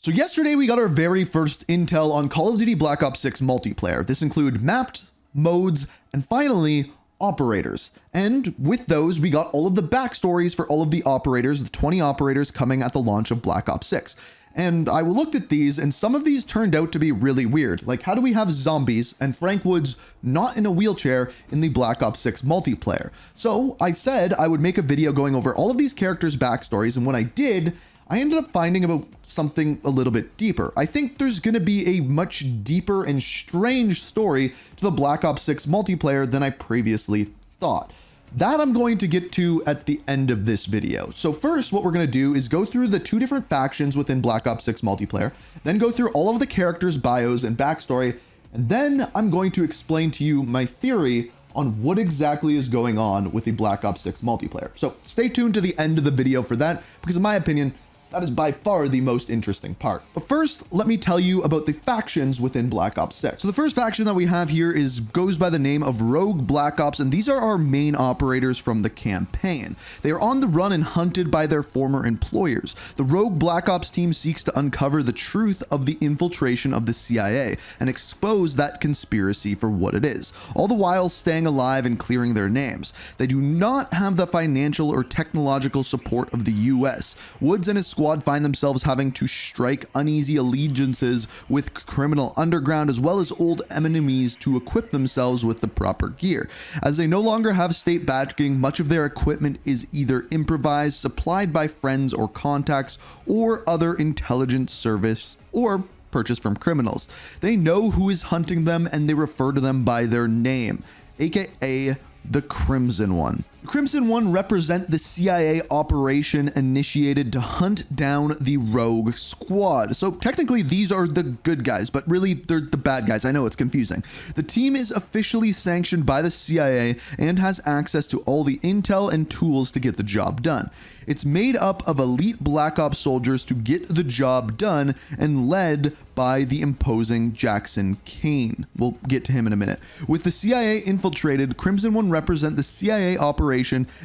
So yesterday we got our very first intel on Call of Duty Black Ops 6 multiplayer. This included mapped, modes, and finally, operators. And with those, we got all of the backstories for all of the operators, the 20 operators coming at the launch of Black Ops 6. And I looked at these, and some of these turned out to be really weird. Like, how do we have zombies and Frank Woods not in a wheelchair in the Black Ops 6 multiplayer? So I said I would make a video going over all of these characters' backstories, and when I did, I ended up finding about something a little bit deeper. I think there's going to be a much deeper and strange story to the Black Ops 6 multiplayer than I previously thought. That I'm going to get to at the end of this video. So first, what we're going to do is go through the two different factions within Black Ops 6 multiplayer, then go through all of the characters' bios and backstory, and then I'm going to explain to you my theory on what exactly is going on with the Black Ops 6 multiplayer. So stay tuned to the end of the video for that, because in my opinion, that is by far the most interesting part. But first, let me tell you about the factions within Black Ops 6. So the first faction that we have here goes by the name of Rogue Black Ops, and these are our main operators from the campaign. They are on the run and hunted by their former employers. The Rogue Black Ops team seeks to uncover the truth of the infiltration of the CIA and expose that conspiracy for what it is, all the while staying alive and clearing their names. They do not have the financial or technological support of the US. Woods and his squad find themselves having to strike uneasy allegiances with criminal underground as well as old enemies to equip themselves with the proper gear. As they no longer have state backing, much of their equipment is either improvised, supplied by friends or contacts, or other intelligence service, or purchased from criminals. They know who is hunting them and they refer to them by their name, aka the Crimson One. Crimson One represent the CIA operation initiated to hunt down the Rogue Squad. So technically these are the good guys, but really they're the bad guys. I know it's confusing. The team is officially sanctioned by the CIA and has access to all the intel and tools to get the job done. It's made up of elite Black Ops soldiers to get the job done and led by the imposing Jackson Kane. We'll get to him in a minute. With the CIA infiltrated, Crimson One represent the CIA operation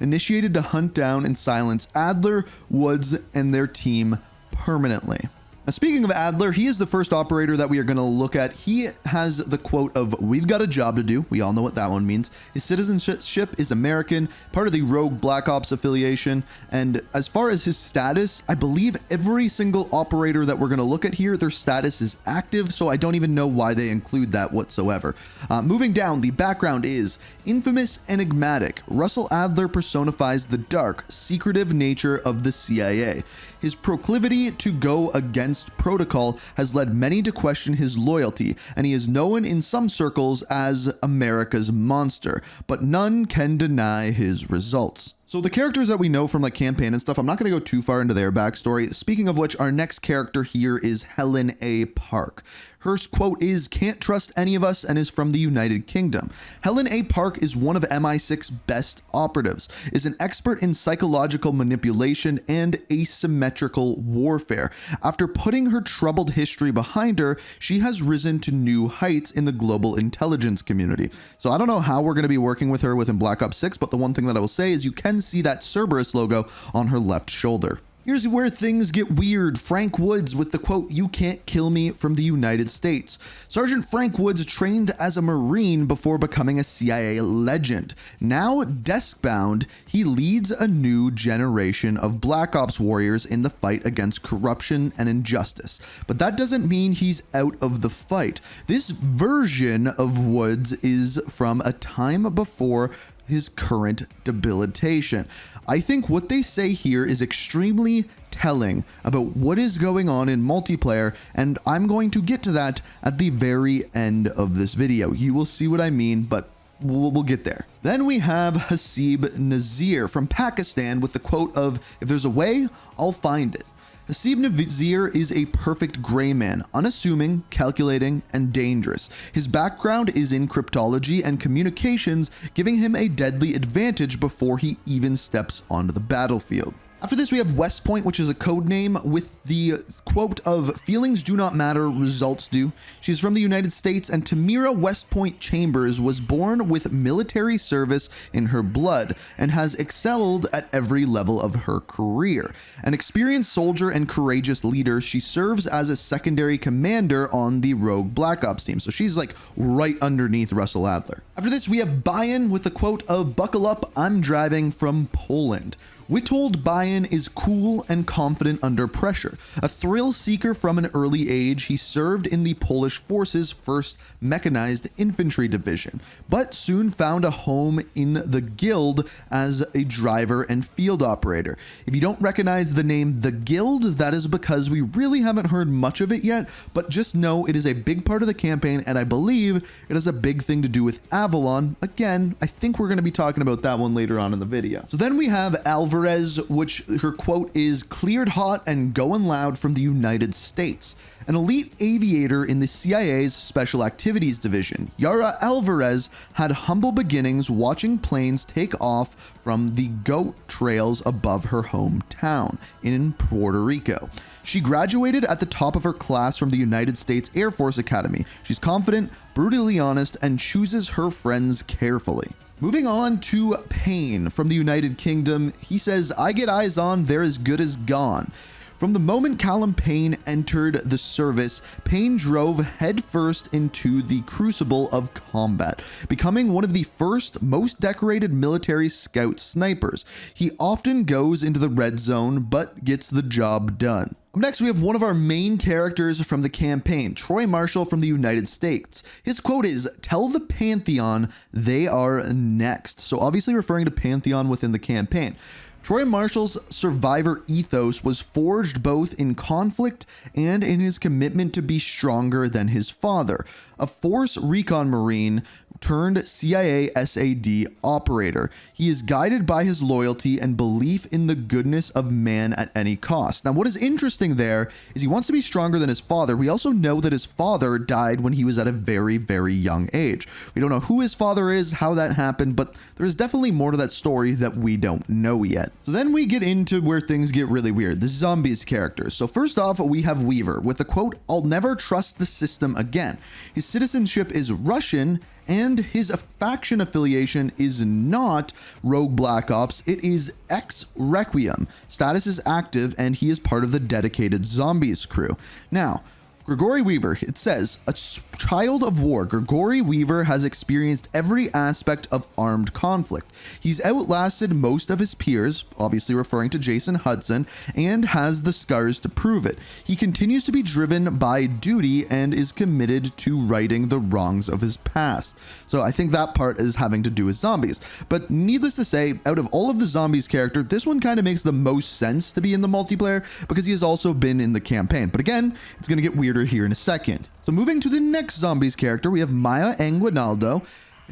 initiated to hunt down and silence Adler, Woods, and their team permanently. Now, speaking of Adler, he is the first operator that we are going to look at. He has the quote of, "We've got a job to do." We all know what that one means. His citizenship is American, part of the Rogue Black Ops affiliation. And as far as his status, I believe every single operator that we're going to look at here, their status is active. So I don't even know why they include that whatsoever. Moving down, the background is infamous, enigmatic. Russell Adler personifies the dark, secretive nature of the CIA. His proclivity to go against protocol has led many to question his loyalty, and he is known in some circles as America's monster, but none can deny his results. So the characters that we know from like campaign and stuff, I'm not going to go too far into their backstory. Speaking of which, our next character here is Helen A. Park. Her quote is, "Can't trust any of us," and is from the United Kingdom. Helen A. Park is one of MI6's best operatives, is an expert in psychological manipulation and asymmetrical warfare. After putting her troubled history behind her, she has risen to new heights in the global intelligence community. So I don't know how we're going to be working with her within Black Ops 6, but the one thing that I will say is you can see that Cerberus logo on her left shoulder. Here's where things get weird. Frank Woods with the quote, "You can't kill me," from the United States. Sergeant Frank Woods trained as a Marine before becoming a CIA legend. Now desk-bound, he leads a new generation of Black Ops warriors in the fight against corruption and injustice. But that doesn't mean he's out of the fight. This version of Woods is from a time before his current debilitation. I think what they say here is extremely telling about what is going on in multiplayer, and I'm going to get to that at the very end of this video. You will see what I mean, but we'll get there. Then we have Hasib Nazir from Pakistan with the quote of, "If there's a way, I'll find it." Hasib Nazir is a perfect gray man, unassuming, calculating, and dangerous. His background is in cryptology and communications, giving him a deadly advantage before he even steps onto the battlefield. After this, we have West Point, which is a code name with the quote of "feelings do not matter, results do." She's from the United States, and Tamira West Point Chambers was born with military service in her blood and has excelled at every level of her career. An experienced soldier and courageous leader, she serves as a secondary commander on the Rogue Black Ops team. So she's like right underneath Russell Adler. After this, we have Bayan with the quote of "buckle up, I'm driving," from Poland. We're told Bayan is cool and confident under pressure. A thrill seeker from an early age, he served in the Polish Forces' 1st Mechanized Infantry Division, but soon found a home in the Guild as a driver and field operator. If you don't recognize the name The Guild, that is because we really haven't heard much of it yet, but just know it is a big part of the campaign, and I believe it has a big thing to do with Avalon. Again, I think we're going to be talking about that one later on in the video. So then we have Alvarez, which her quote is "cleared hot and going loud," from the United States. An elite aviator in the CIA's Special Activities Division, Yara Alvarez had humble beginnings watching planes take off from the goat trails above her hometown in Puerto Rico. She graduated at the top of her class from the United States Air Force Academy. She's confident, brutally honest, and chooses her friends carefully. Moving on to Payne from the United Kingdom, he says, "I get eyes on, they're as good as gone." From the moment Callum Payne entered the service, Payne drove headfirst into the crucible of combat, becoming one of the first most decorated military scout snipers. He often goes into the red zone, but gets the job done. Up next, we have one of our main characters from the campaign, Troy Marshall from the United States. His quote is, "Tell the Pantheon they are next." So obviously referring to Pantheon within the campaign. Troy Marshall's survivor ethos was forged both in conflict and in his commitment to be stronger than his father, a Force Recon Marine turned CIA SAD operator. He is guided by his loyalty and belief in the goodness of man at any cost. Now, what is interesting there is he wants to be stronger than his father. We also know that his father died when he was at a very, very young age. We don't know who his father is, how that happened, but there's definitely more to that story that we don't know yet. So then we get into where things get really weird, the zombies characters. So first off, we have Weaver with the quote, "I'll never trust the system again." His citizenship is Russian, and his faction affiliation is not Rogue Black Ops, it is X Requiem. Status is active, and he is part of the dedicated zombies crew. Now, Gregory Weaver, it says, a child of war, Gregory Weaver has experienced every aspect of armed conflict. He's outlasted most of his peers, obviously referring to Jason Hudson, and has the scars to prove it. He continues to be driven by duty and is committed to righting the wrongs of his past. So I think that part is having to do with zombies. But needless to say, out of all of the zombies character, this one kind of makes the most sense to be in the multiplayer because he has also been in the campaign. But again, it's going to get weirder here in a second. So moving to the next zombies character, we have Maya Anguinaldo.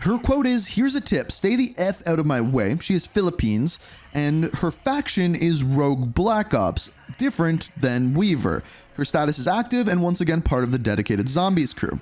Her quote is, "Here's a tip, stay the F out of my way." She is Philippines, and her faction is Rogue Black Ops, different than Weaver. Her status is active and once again part of the dedicated zombies crew.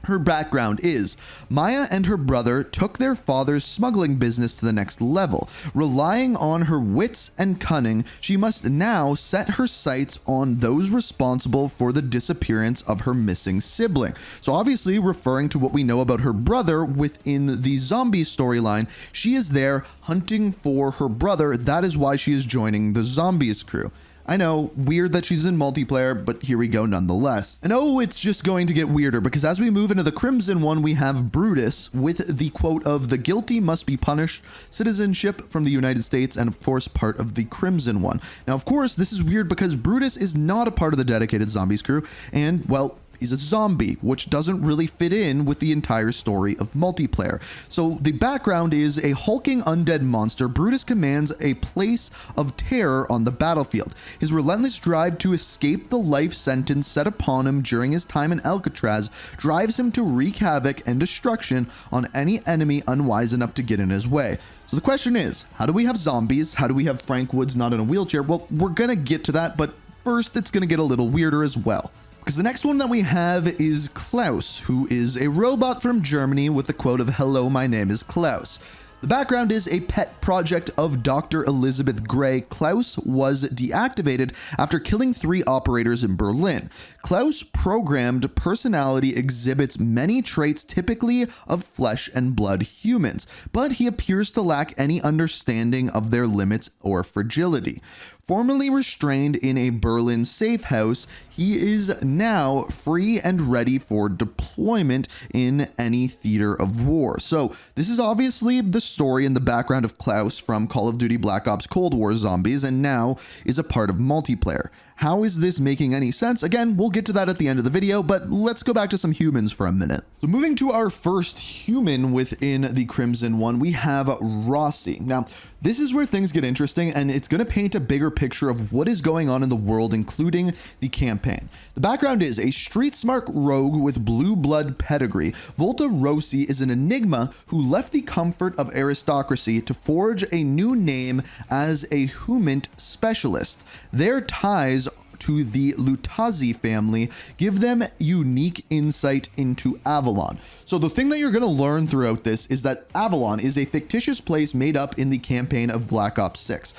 Her background is, Maya and her brother took their father's smuggling business to the next level. Relying on her wits and cunning, she must now set her sights on those responsible for the disappearance of her missing sibling. So obviously referring to what we know about her brother within the zombie storyline, she is there hunting for her brother. That is why she is joining the zombies crew. I know, weird that she's in multiplayer, but here we go nonetheless. And oh, it's just going to get weirder because as we move into the Crimson one, we have Brutus with the quote of "the guilty must be punished," citizenship from the United States, and of course part of the Crimson one. Now, of course, this is weird because Brutus is not a part of the dedicated zombies crew, and well, he's a zombie, which doesn't really fit in with the entire story of multiplayer. So the background is a hulking undead monster. Brutus commands a place of terror on the battlefield. His relentless drive to escape the life sentence set upon him during his time in Alcatraz drives him to wreak havoc and destruction on any enemy unwise enough to get in his way. So the question is, how do we have zombies? How do we have Frank Woods not in a wheelchair? Well, we're gonna get to that, but first it's gonna get a little weirder as well. Because the next one that we have is Klaus, who is a robot from Germany with the quote of "Hello, my name is Klaus." The background is a pet project of Dr. Elizabeth Gray. Klaus was deactivated after killing 3 operators in Berlin. Klaus' programmed personality exhibits many traits typically of flesh and blood humans, but he appears to lack any understanding of their limits or fragility. Formerly restrained in a Berlin safe house, he is now free and ready for deployment in any theater of war. So this is obviously the story in the background of Klaus from Call of Duty Black Ops Cold War Zombies, and now is a part of multiplayer. How is this making any sense? Again, we'll get to that at the end of the video, but let's go back to some humans for a minute. So moving to our first human within the Crimson One, we have Rossi. Now, this is where things get interesting, and it's going to paint a bigger picture of what is going on in the world, including the campaign. The background is a street-smart rogue with blue blood pedigree. Volta Rossi is an enigma who left the comfort of aristocracy to forge a new name as a humant specialist. Their ties to the Lutazzi family give them unique insight into Avalon. So the thing that you're going to learn throughout this is that Avalon is a fictitious place made up in the campaign of Black Ops 6.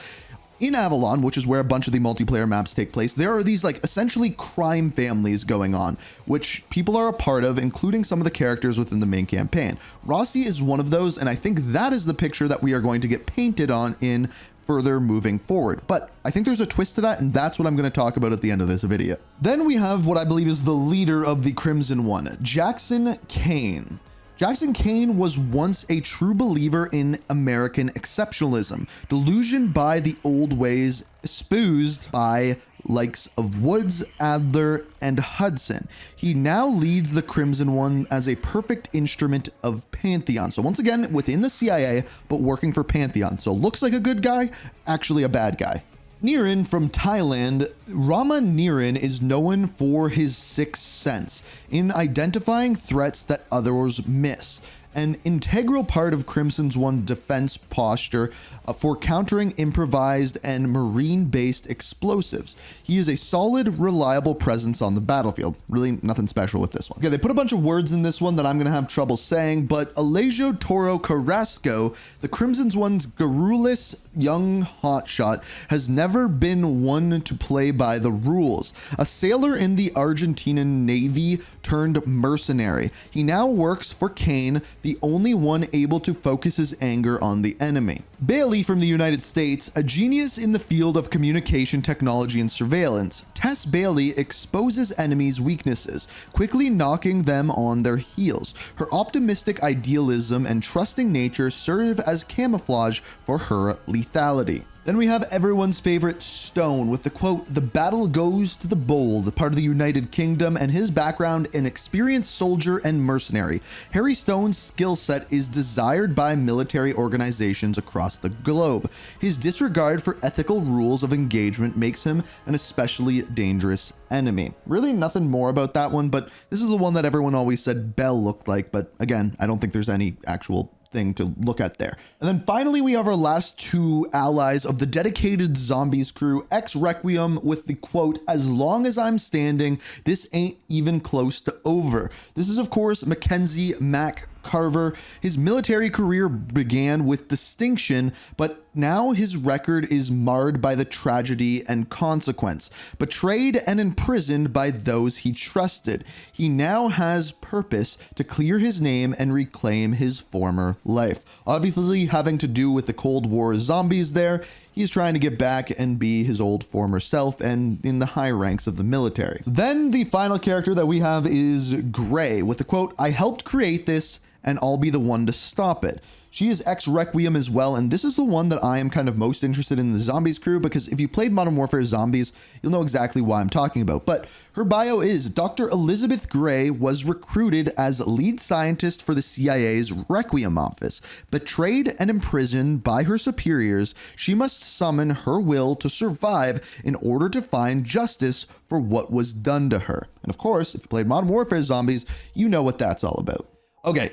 In Avalon, which is where a bunch of the multiplayer maps take place, there are these like essentially crime families going on, which people are a part of, including some of the characters within the main campaign. Rossi is one of those, and I think that is the picture that we are going to get painted on in further moving forward. But I think there's a twist to that, and that's what I'm going to talk about at the end of this video. Then we have what I believe is the leader of the Crimson One, Jackson Kane. Jackson Kane was once a true believer in American exceptionalism, delusioned by the old ways, espoused by likes of Woods, Adler, and Hudson. He now leads the Crimson One as a perfect instrument of Pantheon. So once again, within the CIA, but working for Pantheon. So looks like a good guy, actually a bad guy. Nirin from Thailand, Rama Nirin is known for his sixth sense in identifying threats that others miss. An integral part of Crimson's One defense posture for countering improvised and marine-based explosives. He is a solid, reliable presence on the battlefield. Really nothing special with this one. Okay, they put a bunch of words in this one that I'm going to have trouble saying, but Alejo Toro Carrasco, the Crimson's One's garrulous young hotshot, has never been one to play by the rules. A sailor in the Argentinian Navy turned mercenary. He now works for Kane, the only one able to focus his anger on the enemy. Bailey from the United States, a genius in the field of communication technology and surveillance. Tess Bailey exposes enemies' weaknesses, quickly knocking them on their heels. Her optimistic idealism and trusting nature serve as camouflage for her lethality. Then we have everyone's favorite Stone with the quote, "The battle goes to the bold," part of the United Kingdom, and his background, an experienced soldier and mercenary. Harry Stone's skill set is desired by military organizations across the globe. His disregard for ethical rules of engagement makes him an especially dangerous enemy. Really nothing more about that one, but this is the one that everyone always said Bell looked like, but again, I don't think there's any actual thing to look at there. And then finally, we have our last two allies of the dedicated Zombies crew, Ex Requiem with the quote, "As long as I'm standing, this ain't even close to over." This is, of course, Mackenzie Mac Carver. His military career began with distinction, but now his record is marred by the tragedy and consequence. Betrayed and imprisoned by those he trusted, he now has purpose to clear his name and reclaim his former life. Obviously, having to do with the Cold War zombies there, he's trying to get back and be his old former self and in the high ranks of the military. Then the final character that we have is Gray with the quote, "I helped create this and I'll be the one to stop it." She is Ex Requiem as well, and this is the one that I am kind of most interested in the Zombies crew, because if you played Modern Warfare Zombies, you'll know exactly why I'm talking about. But her bio is Dr. Elizabeth Gray was recruited as lead scientist for the CIA's Requiem office. Betrayed and imprisoned by her superiors, she must summon her will to survive in order to find justice for what was done to her. And of course, if you played Modern Warfare Zombies, you know what that's all about. Okay,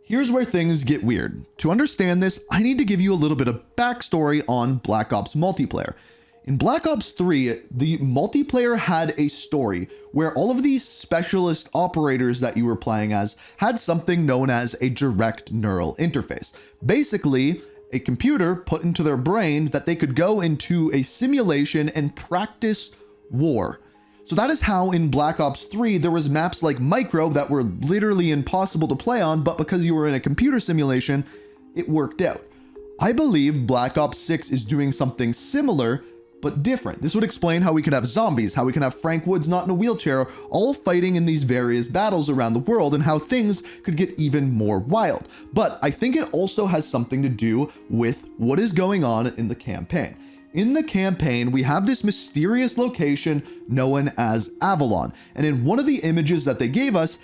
here's where things get weird. To understand this, I need to give you a little bit of backstory on Black Ops multiplayer. In Black Ops 3, the multiplayer had a story where all of these specialist operators that you were playing as had something known as a direct neural interface. Basically, a computer put into their brain that they could go into a simulation and practice war. So that is how in Black Ops 3 there was maps like Micro that were literally impossible to play on, but because you were in a computer simulation, it worked out. I believe Black Ops 6 is doing something similar, but different. This would explain how we could have zombies, how we can have Frank Woods not in a wheelchair, all fighting in these various battles around the world, and how things could get even more wild. But I think it also has something to do with what is going on in the campaign. In the campaign, we have this mysterious location known as Avalon. And in one of the images that they gave us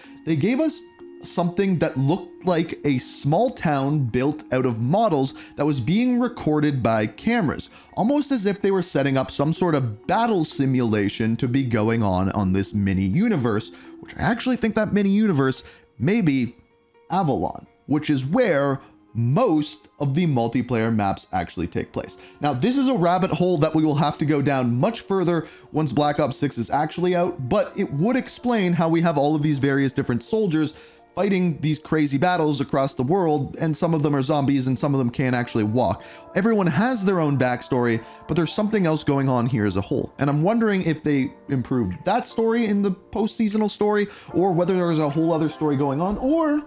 something that looked like a small town built out of models that was being recorded by cameras, almost as if they were setting up some sort of battle simulation to be going on this mini universe, which I actually think that mini universe may be Avalon, which is where most of the multiplayer maps actually take place. Now, this is a rabbit hole that we will have to go down much further once Black Ops 6 is actually out, but it would explain how we have all of these various different soldiers fighting these crazy battles across the world, and some of them are zombies and some of them can't actually walk. Everyone has their own backstory, but there's something else going on here as a whole. And I'm wondering if they improved that story in the post-seasonal story, or whether there's a whole other story going on, or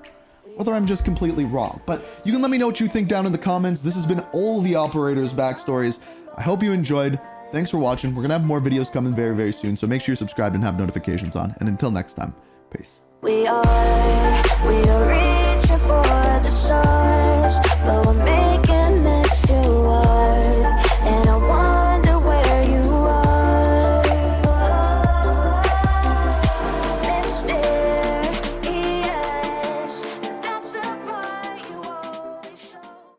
whether I'm just completely wrong. But you can let me know what you think down in the comments. This has been all the operators' backstories. I hope you enjoyed. Thanks for watching. We're gonna have more videos coming very, very soon, so make sure you're subscribed and have notifications on. And until next time, peace. We are